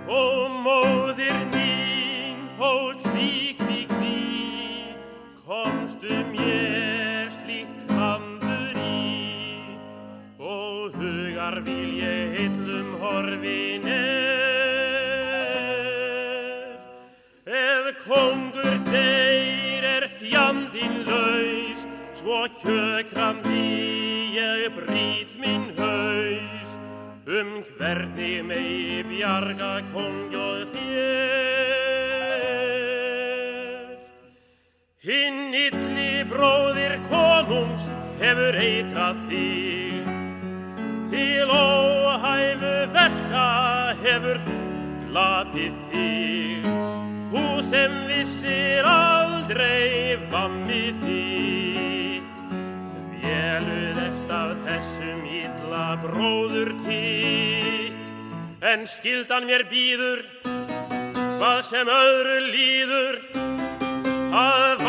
Ó móðir mín, ó hví, komstu mér slíkt klandur í, og hugar vil ég illum horfin ef kongur deyr fjandinn laus, svo kjökrandi ég brýt minn haus, hvernig megi bjarga kóng og þér. Hinn illi bróðir konungs hefur eitrað þig, til óhæfu verka hefur glatið þig, þú sem vissir aldrei vammið þitt, véluð ert af þessum illa bróður þitt, en skyldan mér býður, hvað sem öðru líður, að